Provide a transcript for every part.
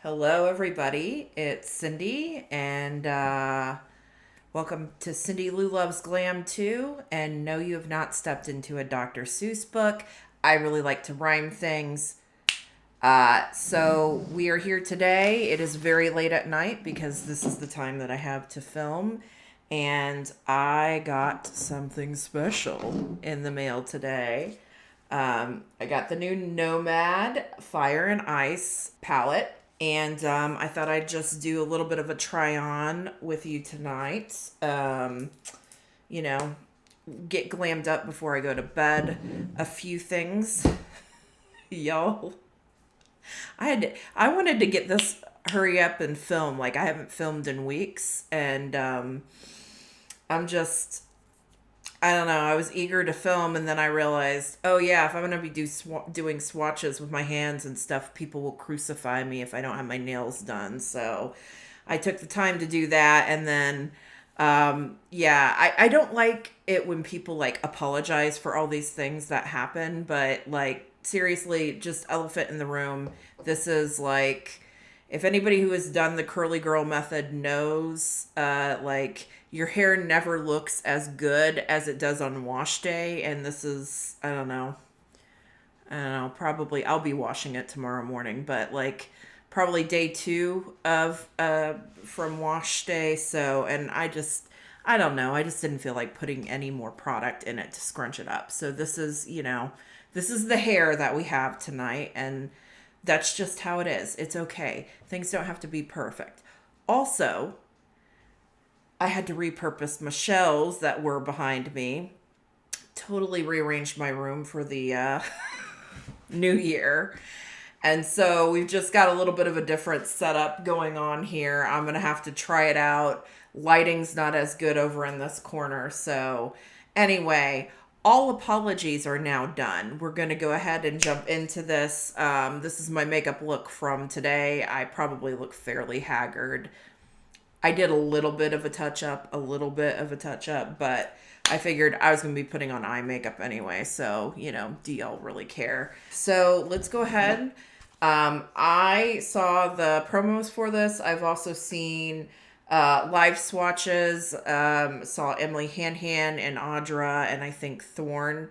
Hello, everybody. It's Cindy, and welcome to Cindy Lou Loves Glam 2. And no, you have not stepped into a Dr. Seuss book. I really like to rhyme things. So we are here today. It is very late at night because this is the time that I have to film. And I got something special in the mail today. I got the new Nomad Fire and Ice palette. And I thought I'd just do a little bit of a try on with you tonight. You know, get glammed up before I go to bed. A few things. Y'all. I wanted to get this hurry up and film. Like I haven't filmed in weeks. And I'm just I don't know. I was eager to film, and then I realized, oh yeah, if I'm gonna be doing swatches with my hands and stuff, people will crucify me if I don't have my nails done. So I took the time to do that, and then yeah, I don't like it when people like apologize for all these things that happen, but like seriously, just elephant in the room. This is like if anybody who has done the curly girl method knows, like your hair never looks as good as it does on wash day. And this is, I don't know, probably I'll be washing it tomorrow morning, but like probably day two of, from wash day. So, and I don't know. I just didn't feel like putting any more product in it to scrunch it up. So this is, this is the hair that we have tonight. And that's just how it is. It's okay. Things don't have to be perfect. Also, I had to repurpose my shelves that were behind me. Totally rearranged my room for the new year. And so we've just got a little bit of a different setup going on here. I'm going to have to try it out. Lighting's not as good over in this corner. So anyway, all apologies are now done. We're going to go ahead and jump into this. This is my makeup look from today. I probably look fairly haggard. I did a little bit of a touch up, but I figured I was going to be putting on eye makeup anyway. So, do y'all really care? So let's go ahead. I saw the promos for this. I've also seen live swatches. Saw Emily Hanhan and Audra and I think Thorn,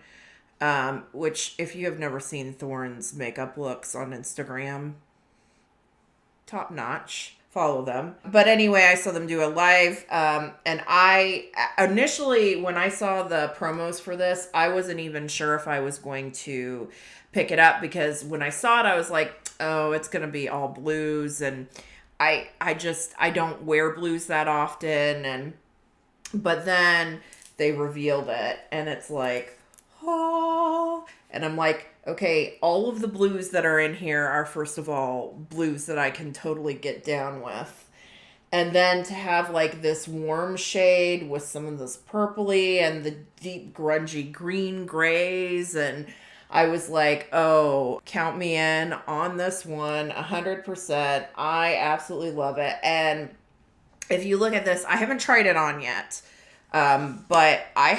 which if you have never seen Thorn's makeup looks on Instagram, top notch. Follow them. But anyway, I saw them do a live. And I initially, when I saw the promos for this, I wasn't even sure if I was going to pick it up because when I saw it, I was like, oh, it's going to be all blues. And I don't wear blues that often. But then they revealed it and it's like, oh, and I'm like, okay, all of the blues that are in here are, first of all, blues that I can totally get down with. And then to have like this warm shade with some of this purpley and the deep grungy green grays. And I was like, oh, count me in on this one 100%. I absolutely love it. And if you look at this, I haven't tried it on yet. But I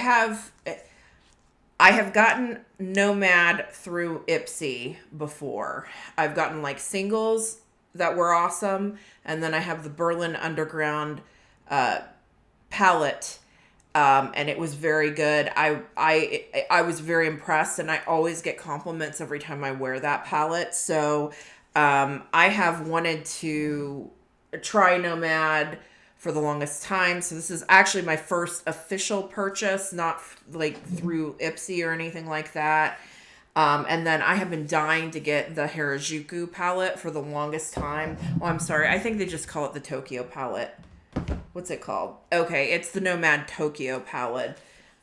have gotten Nomad through Ipsy before. I've gotten like singles that were awesome, and then I have the Berlin Underground palette, and it was very good. I was very impressed, and I always get compliments every time I wear that palette. So I have wanted to try Nomad for the longest time. So this is actually my first official purchase, not like through Ipsy or anything like that. And then I have been dying to get the Harajuku palette for the longest time. Oh, I'm sorry. I think they just call it the Tokyo palette. What's it called? Okay, it's the Nomad Tokyo palette.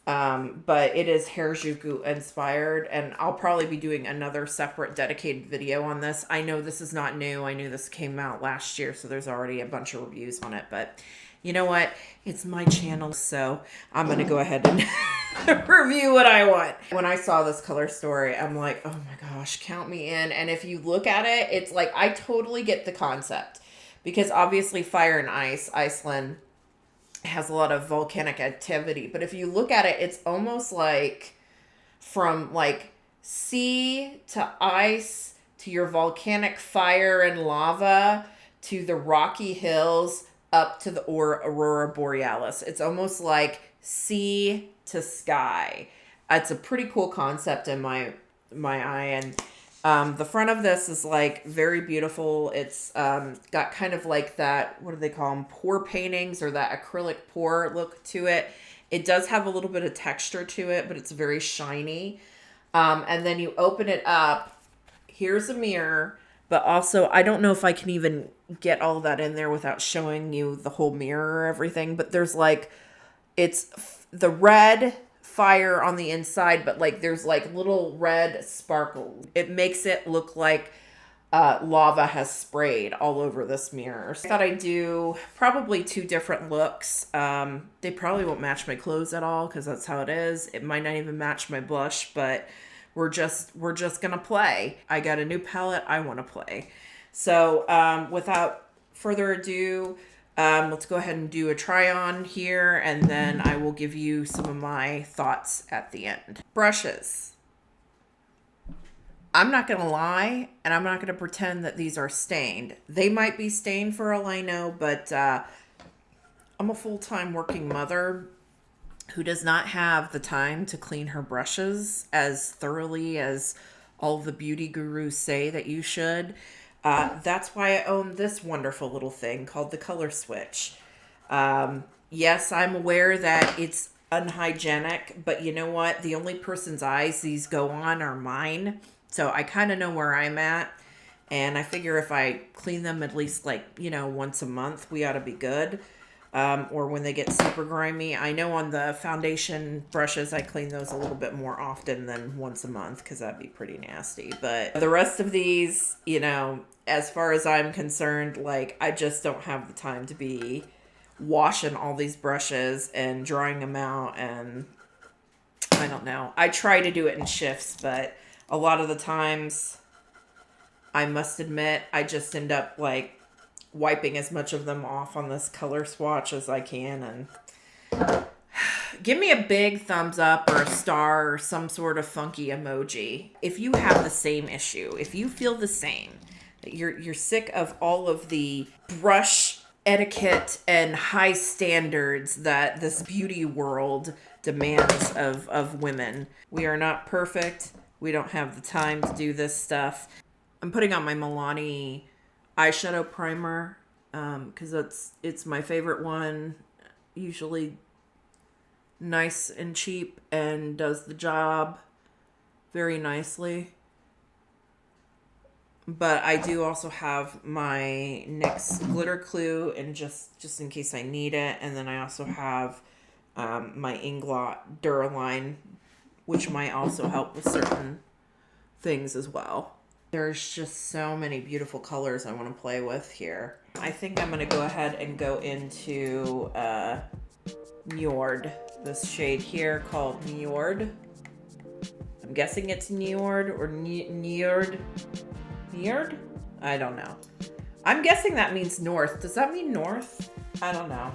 But it is Harajuku inspired, and I'll probably be doing another separate dedicated video on this. I know this is not new. I knew this came out last year, so there's already a bunch of reviews on it, but you know what? It's my channel, so I'm going to go ahead and review what I want. When I saw this color story, I'm like, oh my gosh, count me in. And if you look at it, it's like, I totally get the concept because obviously Fire and Ice, Iceland, has a lot of volcanic activity, but if you look at it, it's almost like from like sea to ice to your volcanic fire and lava to the Rocky Hills up to the Aurora Borealis. It's almost like sea to sky. It's a pretty cool concept in my eye. And the front of this is like very beautiful. It's got kind of like that, what do they call them, pour paintings, or that acrylic pour look to it. It does have a little bit of texture to it, but it's very shiny. And then you open it up. Here's a mirror, but also I don't know if I can even get all that in there without showing you the whole mirror or everything. But there's like, it's the red fire on the inside, but like there's like little red sparkles. It makes it look like lava has sprayed all over this mirror. So I thought I'd do probably 2 different looks. They probably won't match my clothes at all because that's how it is. It might not even match my blush, but we're just gonna play. I got a new palette. I want to play. So without further ado, let's go ahead and do a try on here, and then I will give you some of my thoughts at the end. Brushes. I'm not going to lie, and I'm not going to pretend that these are stained. They might be stained for all I know, but I'm a full-time working mother who does not have the time to clean her brushes as thoroughly as all the beauty gurus say that you should. That's why I own this wonderful little thing called the Color Switch. Yes, I'm aware that it's unhygienic, but you know what? The only person's eyes these go on are mine. So I kind of know where I'm at. And I figure if I clean them at least like, once a month, we ought to be good. Or when they get super grimy. I know on the foundation brushes, I clean those a little bit more often than once a month because that'd be pretty nasty. But the rest of these, as far as I'm concerned, like I just don't have the time to be washing all these brushes and drying them out. And I don't know. I try to do it in shifts, but a lot of the times, I must admit, I just end up like wiping as much of them off on this color swatch as I can. And give me a big thumbs up or a star or some sort of funky emoji if you have the same issue. If you feel the same, that you're sick of all of the brush etiquette and high standards that this beauty world demands of women. We are not perfect. We don't have the time to do this stuff. I'm putting on my Milani eyeshadow primer because it's my favorite one. Usually nice and cheap and does the job very nicely. But I do also have my NYX Glitter Clue, and just in case I need it. And then I also have my Inglot Duraline, which might also help with certain things as well. There's just so many beautiful colors I want to play with here. I think I'm going to go ahead and go into Njord. This shade here called Njord. I'm guessing it's Njord or Njord. Njord? I don't know. I'm guessing that means north. Does that mean north? I don't know.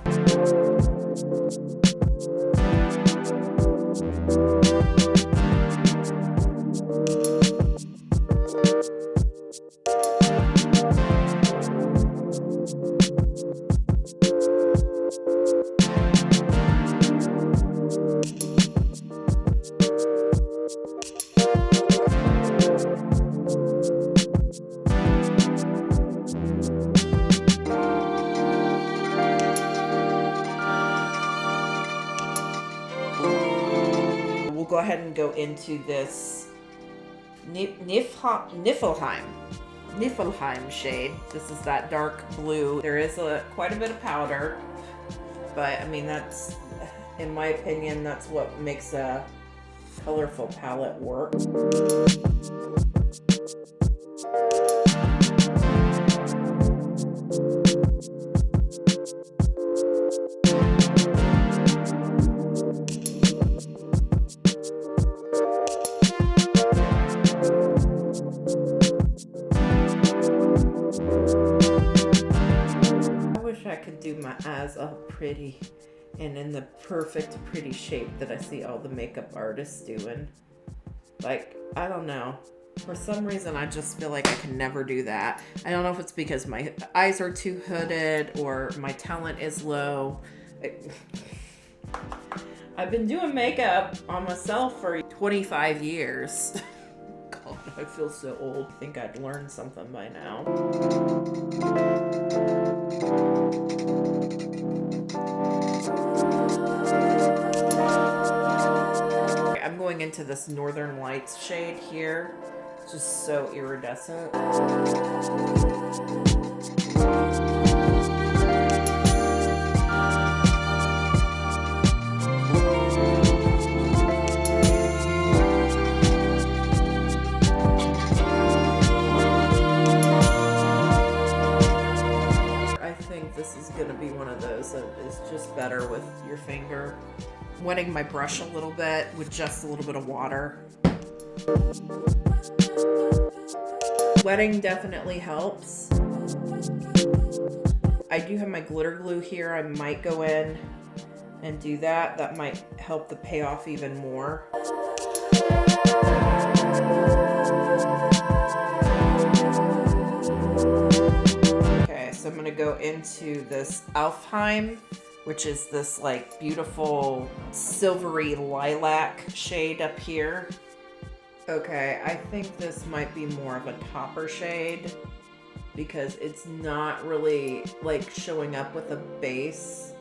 Go ahead and go into this Niflheim shade. This is that dark blue. There is quite a bit of powder, but I mean that's, in my opinion, that's what makes a colorful palette work. I could do my eyes all pretty and in the perfect pretty shape that I see all the makeup artists doing. Like, I don't know. For some reason, I just feel like I can never do that. I don't know if it's because my eyes are too hooded or my talent is low. I've been doing makeup on myself for 25 years. God, I feel so old. I think I'd learned something by now. I'm going into this Northern Lights shade here. It's just so iridescent. I think this is going to be one of those that is just better with your finger. Wetting my brush a little bit with just a little bit of water. Wetting definitely helps. I do have my glitter glue here. I might go in and do that. That might help the payoff even more. Okay, so I'm gonna go into this Alfheim, which is this like beautiful silvery lilac shade up here. Okay, I think this might be more of a topper shade because it's not really like showing up with a base.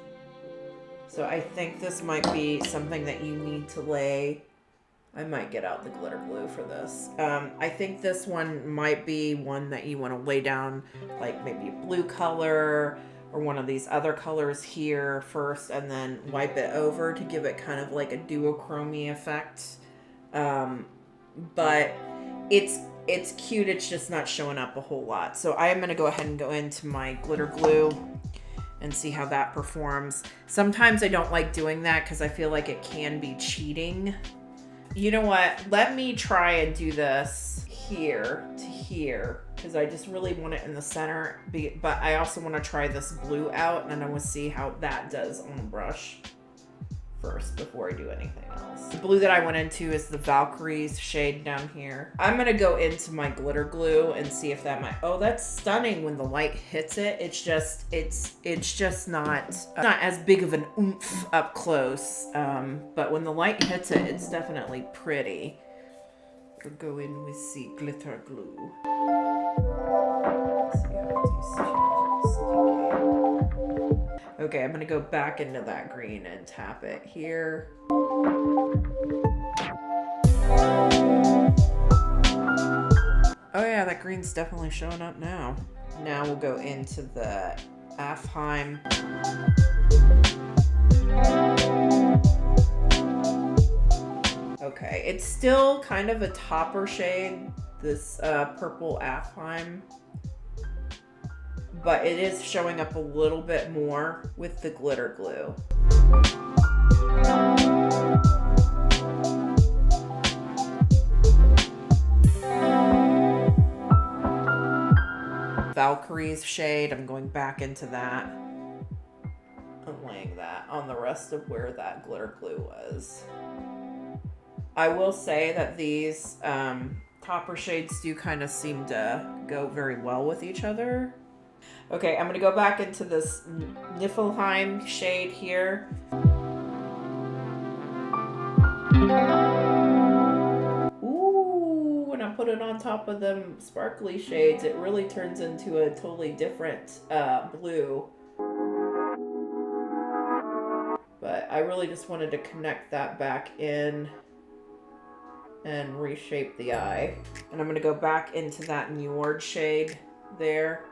So I think this might be something that you need to lay. I might get out the glitter glue for this. I think this one might be one that you want to lay down like maybe a blue color or one of these other colors here first and then wipe it over to give it kind of like a duochrome effect. But it's cute, it's just not showing up a whole lot. So I am going to go ahead and go into my glitter glue and see how that performs. Sometimes I don't like doing that because I feel like it can be cheating. You know what? Let me try and do this here to here because I just really want it in the center. But I also want to try this blue out and I want to see how that does on the brush first before I do anything else. The blue that I went into is the Valkyrie's shade down here. I'm gonna go into my glitter glue and see if that might, oh, that's stunning when the light hits it. It's just not as big of an oomph up close. But when the light hits it, it's definitely pretty. We'll go in with the glitter glue. Let's see how it's okay, I'm gonna go back into that green and tap it here. Oh yeah, that green's definitely showing up now. Now we'll go into the Alfheim. Okay, it's still kind of a topper shade, this purple Alfheim. But it is showing up a little bit more with the glitter glue. Valkyrie's shade, I'm going back into that. I'm laying that on the rest of where that glitter glue was. I will say that these topper shades do kind of seem to go very well with each other. Okay, I'm going to go back into this Niflheim shade here. Ooh, when I put it on top of them sparkly shades, it really turns into a totally different blue. But I really just wanted to connect that back in and reshape the eye. And I'm going to go back into that Njord shade there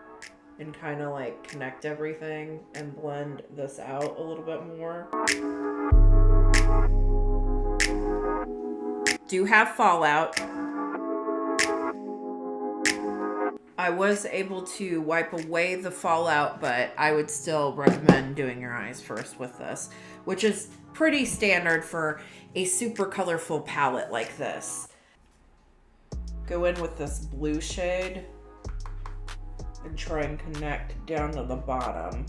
and kind of like connect everything and blend this out a little bit more. Do have fallout. I was able to wipe away the fallout, but I would still recommend doing your eyes first with this, which is pretty standard for a super colorful palette like this. Go in with this blue shade and try and connect down to the bottom.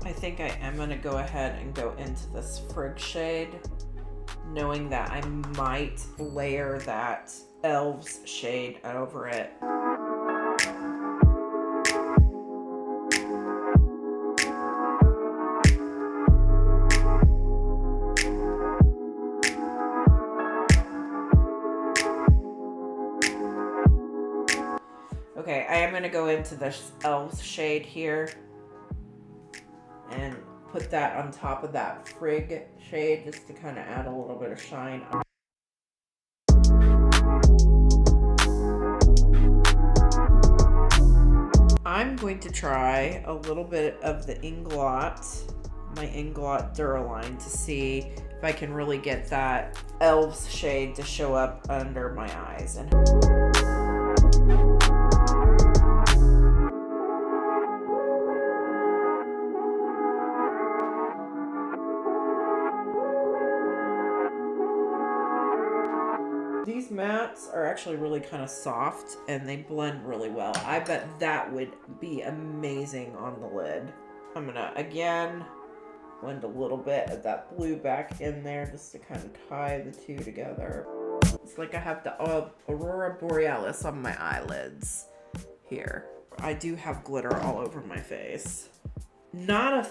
I think think I am gonna go ahead and go into this Frig shade, knowing that I might layer that Elves shade over it. Okay, I am going to go into this Elves shade here and put that on top of that Frig shade just to kind of add a little bit of shine. I'm going to try a little bit of the my Inglot Duraline, to see if I can really get that Elves shade to show up under my eyes. And these mattes are actually really kind of soft and they blend really well. I bet that would be amazing on the lid. I'm gonna again blend a little bit of that blue back in there just to kind of tie the two together. It's like I have the Aurora Borealis on my eyelids here. I do have glitter all over my face. Not a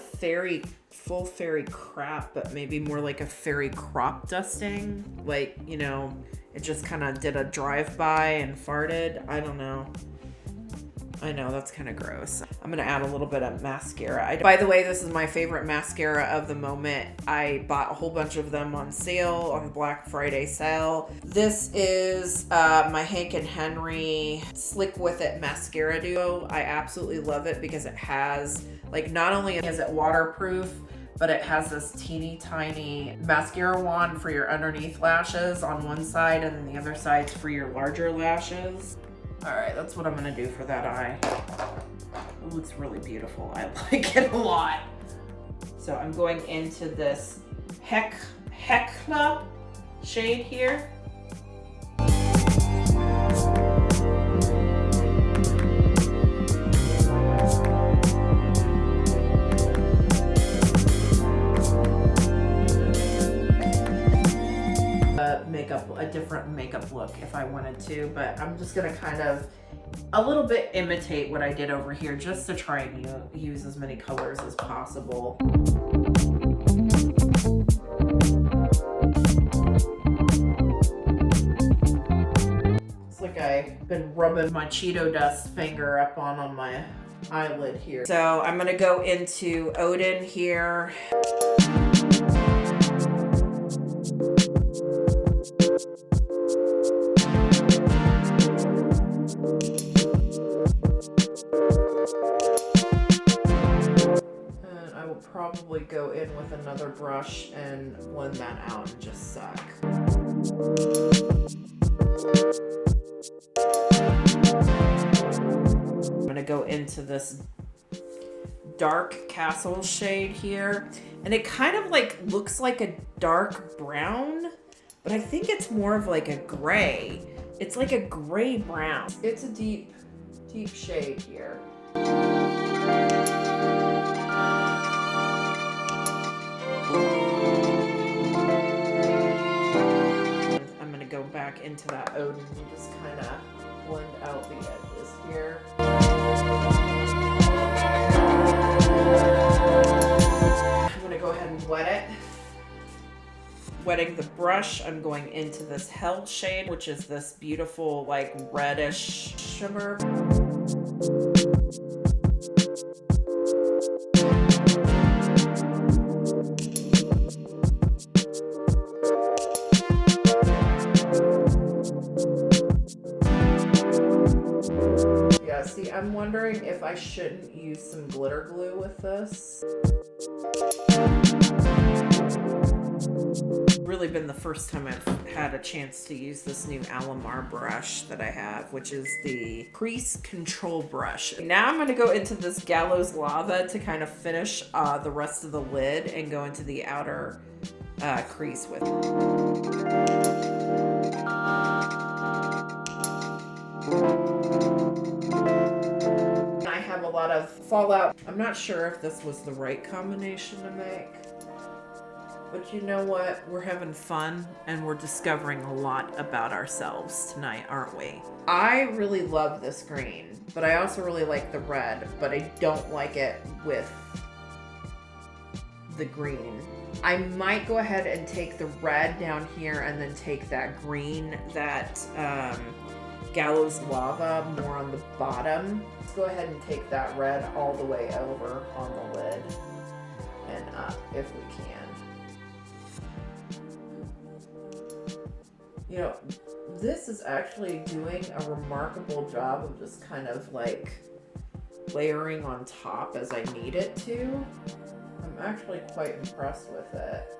full fairy crap, but maybe more like a fairy crop dusting. Like, you know, it just kind of did a drive-by and farted. I don't know. I know, that's kind of gross. I'm gonna add a little bit of mascara. By the way, this is my favorite mascara of the moment. I bought a whole bunch of them on sale, on the Black Friday sale. This is my Hank and Henry Slick With It Mascara Duo. I absolutely love it because it has, like, not only is it waterproof, but it has this teeny tiny mascara wand for your underneath lashes on one side, and then the other side's for your larger lashes. All right, that's what I'm gonna do for that eye. It looks really beautiful. I like it a lot. So I'm going into this Hecla shade here. A different makeup look if I wanted to, but I'm just gonna kind of a little bit imitate what I did over here just to try and use as many colors as possible. It's like I've been rubbing my Cheeto dust finger up on my eyelid here. So I'm gonna go into Odin here. Probably go in with another brush and blend that out and just suck. I'm gonna go into this dark Castle shade here, and it kind of like looks like a dark brown, but I think it's more of like a gray. It's like a gray brown. It's a deep shade here. I'm gonna go back into that Odin and just kind of blend out the edges here. I'm gonna go ahead and wet it. Wetting the brush, I'm going into this Hell shade, which is this beautiful like reddish shimmer. See, I'm wondering if I shouldn't use some glitter glue with this. Really been the first time I've had a chance to use this new Alamar brush that I have, which is the Crease Control Brush. Now I'm going to go into this Gallows Lava to kind of finish the rest of the lid and go into the outer crease with it. A lot of fallout. I'm not sure if this was the right combination to make. But you know what? We're having fun and we're discovering a lot about ourselves tonight, aren't we? I really love this green, but I also really like the red, but I don't like it with the green. I might go ahead and take the red down here and then take that green, that Gallows Lava more on the bottom. Let's go ahead and take that red all the way over on the lid and up if we can. You know, this is actually doing a remarkable job of just kind of like layering on top as I need it to. I'm actually quite impressed with it.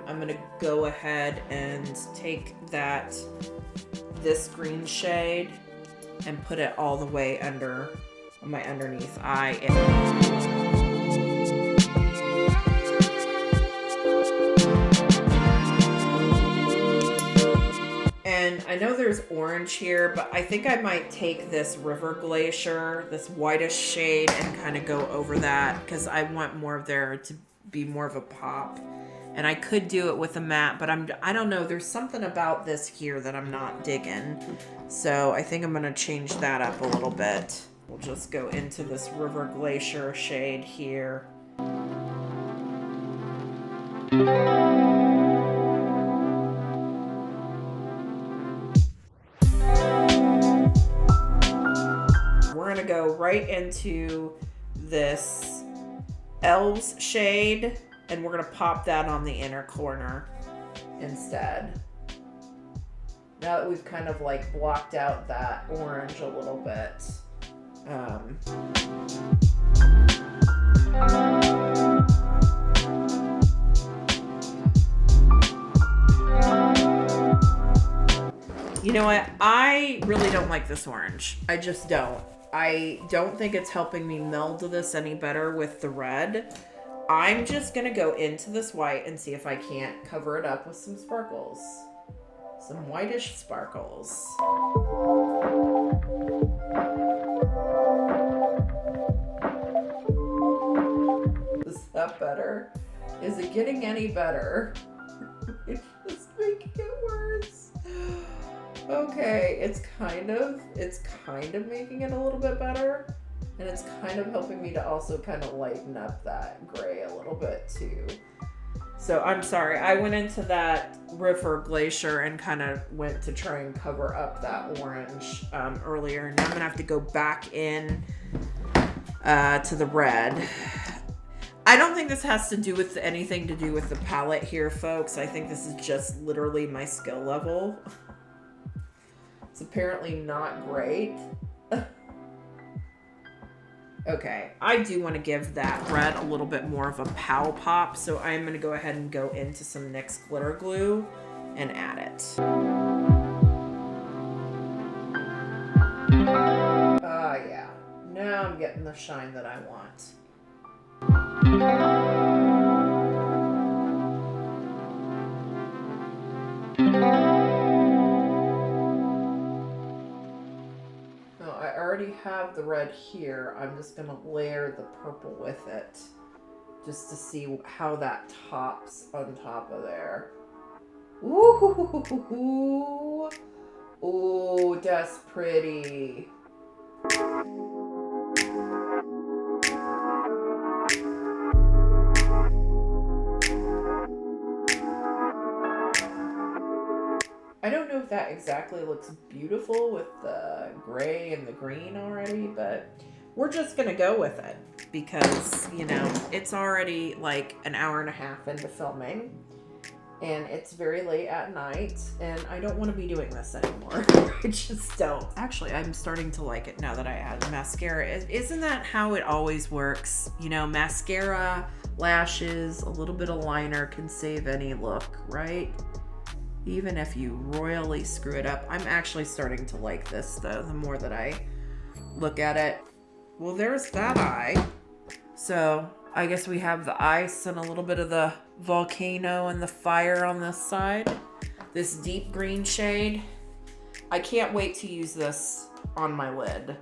I'm gonna go ahead and take this green shade and put it all the way under my underneath eye. And I know there's orange here, but I think I might take this River Glacier, this whitish shade, and kind of go over that because I want more of there to be more of a pop. And I could do it with a matte, but I don't know. There's something about this here that I'm not digging. So I think I'm going to change that up a little bit. We'll just go into this River Glacier shade here. We're going to go right into this Elves shade, and we're going to pop that on the inner corner instead. Now that we've kind of like blocked out that orange a little bit. You know what? I really don't like this orange. I just don't. I don't think it's helping me meld this any better with the red. I'm just going to go into this white and see if I can't cover it up with some sparkles. Some whitish sparkles. Is that better? Is it getting any better? It's just making it worse. Okay, it's kind of making it a little bit better. And it's kind of helping me to also kind of lighten up that gray a little bit too. So I'm sorry, I went into that River Glacier and kind of went to try and cover up that orange earlier. Now I'm gonna have to go back in to the red. I don't think this has to do with anything to do with the palette here, folks. I think this is just literally my skill level. It's apparently not great. Okay, I do want to give that red a little bit more of a pow pop, so I'm going to go ahead and go into some NYX glitter glue and add it. Yeah. Now I'm getting the shine that I want. I already have the red here. I'm just going to layer the purple with it just to see how that tops on top of there. Ooh, ooh, that's pretty. I don't know if that exactly looks beautiful with the gray and the green already, but we're just going to go with it because, you know, it's already like an hour and a half into filming and it's very late at night and I don't want to be doing this anymore. I just don't. Actually, I'm starting to like it now that I add mascara. Isn't that how it always works? You know, mascara, lashes, a little bit of liner can save any look, right? Even if you royally screw it up. I'm actually starting to like this though, the more that I look at it. Well, there's that eye. So I guess we have the ice and a little bit of the volcano and the fire on this side. This deep green shade. I can't wait to use this on my lid.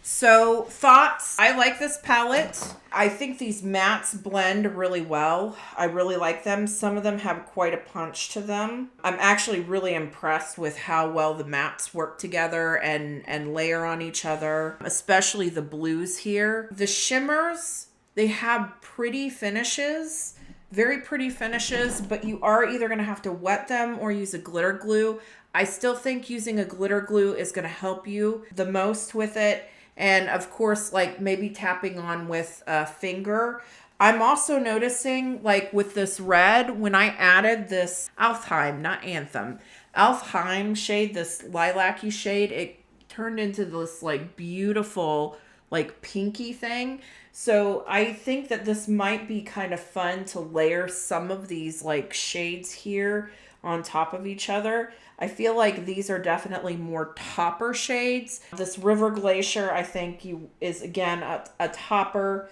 So thoughts, I like this palette. I think these mattes blend really well. I really like them. Some of them have quite a punch to them. I'm actually really impressed with how well the mattes work together and layer on each other, especially the blues here. The shimmers, they have pretty finishes, very pretty finishes, but you are either gonna have to wet them or use a glitter glue. I still think using a glitter glue is gonna help you the most with it. And of course, like maybe tapping on with a finger. I'm also noticing like with this red, when I added this Alfheim, not Anthem, Alfheim shade, this lilac-y shade, it turned into this like beautiful like pinky thing. So I think that this might be kind of fun to layer some of these like shades here on top of each other. I feel like these are definitely more topper shades. This River Glacier, I think, is again a topper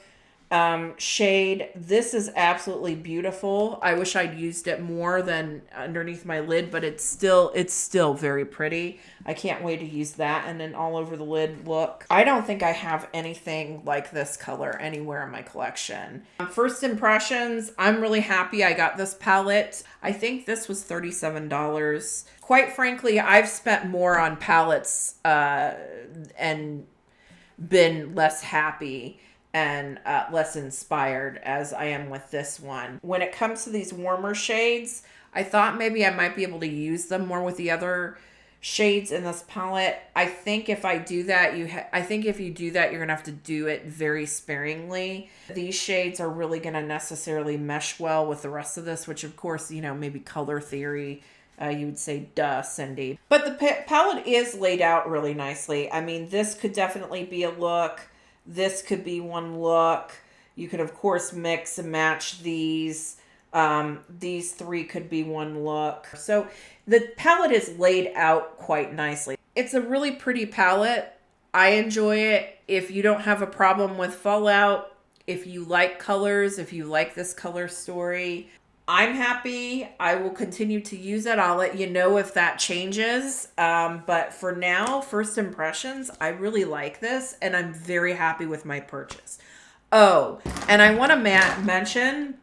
shade. This is absolutely beautiful. I wish I'd used it more than underneath my lid, but it's still very pretty. I can't wait to use that and then all over the lid look. I don't think I have anything like this color anywhere in my collection. First impressions, I'm really happy I got this palette. I think this was $37. Quite frankly, I've spent more on palettes and been less happy and less inspired as I am with this one. When it comes to these warmer shades, I thought maybe I might be able to use them more with the other shades in this palette. I think if I do that, if you do that, you're gonna have to do it very sparingly. These shades are really gonna necessarily mesh well with the rest of this, which of course, you know, maybe color theory, you would say, duh, Cindy. But the palette is laid out really nicely. I mean, this could definitely be a look. This could be one look. You could, of course, mix and match these. These three could be one look. So the palette is laid out quite nicely. It's a really pretty palette. I enjoy it. If you don't have a problem with fallout, if you like colors, if you like this color story, I'm happy. I will continue to use it. I'll let you know if that changes. But for now, first impressions, I really like this and I'm very happy with my purchase. Oh, and I want to mention,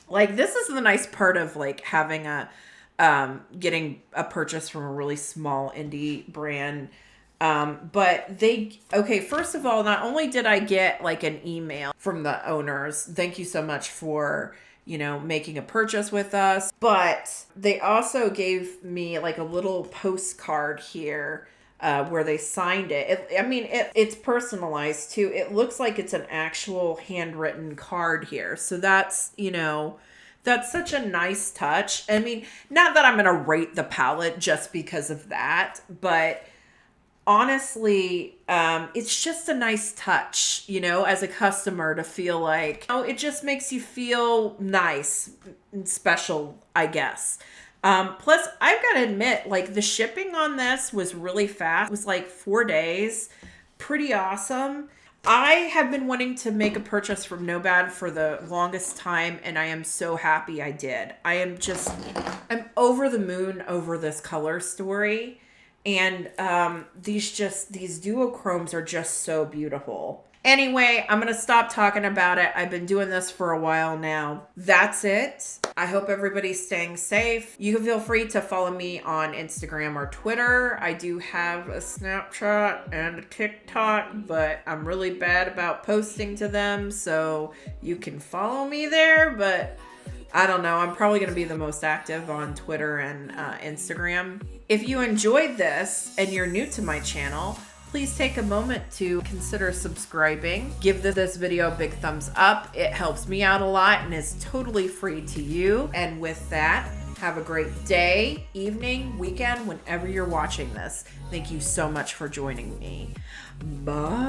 like, this is the nice part of like having getting a purchase from a really small indie brand. First of all, not only did I get like an email from the owners, thank you so much for, you know, making a purchase with us, but they also gave me like a little postcard here where they signed it. It's personalized too. It looks like it's an actual handwritten card here. So that's, you know, that's such a nice touch. I mean, not that I'm going to rate the palette just because of that, but honestly, it's just a nice touch, you know, as a customer to feel like, oh, it just makes you feel nice and special, I guess. Plus, I've got to admit, like, the shipping on this was really fast. It was like 4 days. Pretty awesome. I have been wanting to make a purchase from Nomad for the longest time, and I am so happy I did. I'm over the moon over this color story. And these duochromes are just so beautiful. Anyway, I'm going to stop talking about it. I've been doing this for a while now. That's it. I hope everybody's staying safe. You can feel free to follow me on Instagram or Twitter. I do have a Snapchat and a TikTok, but I'm really bad about posting to them. So you can follow me there, but I don't know. I'm probably going to be the most active on Twitter and Instagram. If you enjoyed this and you're new to my channel, please take a moment to consider subscribing. Give this video a big thumbs up. It helps me out a lot and is totally free to you. And with that, have a great day, evening, weekend, whenever you're watching this. Thank you so much for joining me. Bye.